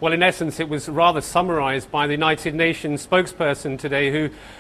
Well, in essence, it was rather summarised by the United Nations spokesperson today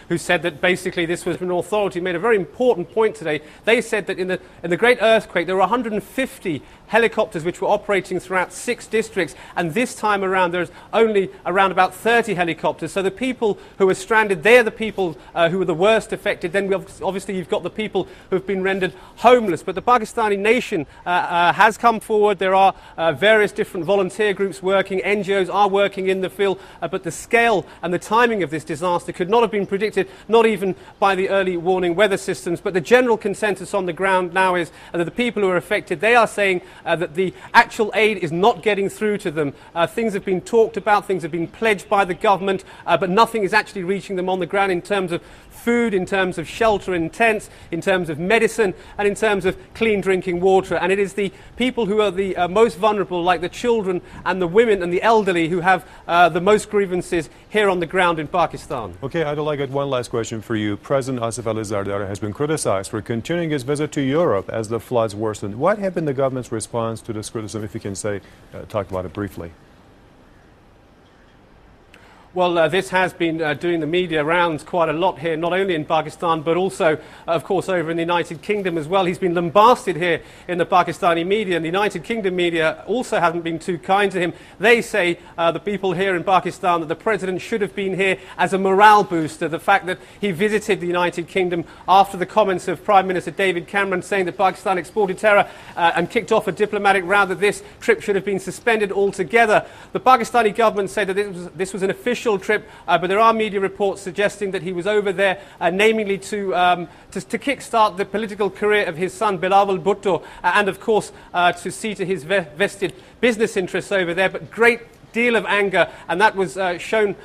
who said that basically this was an authority made a very important point today. They said that in the great earthquake there were 150 helicopters which were operating throughout 6 districts, and this time around there's only around about 30 helicopters. So the people who are stranded, they're the people who are the worst affected. Then obviously you've got the people who have been rendered homeless. But the Pakistani nation has come forward. There are various different volunteer groups working, NGOs are working in the field, but the scale and the timing of this disaster could not have been predicted, not even by the early warning weather systems. But the general consensus on the ground now is that the people who are affected, they are saying that the actual aid is not getting through to them. Things have been talked about, things have been pledged by the government, but nothing is actually reaching them on the ground in terms of food, in terms of shelter in tents, in terms of medicine, and in terms of clean drinking water. And it is the people who are the most vulnerable, like the children and the women and the elderly, who have the most grievances here on the ground in Pakistan. Okay, Adil, I got one last question for you. President Asif Ali Zardari has been criticized for continuing his visit to Europe as the floods worsened. What have been the government's response to this criticism, if you can say, talk about it briefly? Well, this has been doing the media rounds quite a lot here, not only in Pakistan, but also, of course, over in the United Kingdom as well. He's been lambasted here in the Pakistani media, and the United Kingdom media also haven't been too kind to him. They say, the people here in Pakistan, that the president should have been here as a morale booster. The fact that he visited the United Kingdom after the comments of Prime Minister David Cameron saying that Pakistan exported terror and kicked off a diplomatic row, that this trip should have been suspended altogether. The Pakistani government said that this was an official trip, but there are media reports suggesting that he was over there, namely to kickstart the political career of his son Bilawal Bhutto, and of course to see to his vested business interests over there. But great deal of anger, and that was shown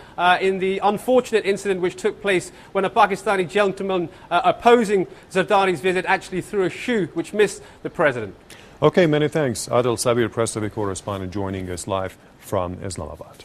in the unfortunate incident which took place when a Pakistani gentleman opposing Zardari's visit actually threw a shoe which missed the president. Okay, many thanks. Addiel Sabir, press TV correspondent, joining us live from Islamabad.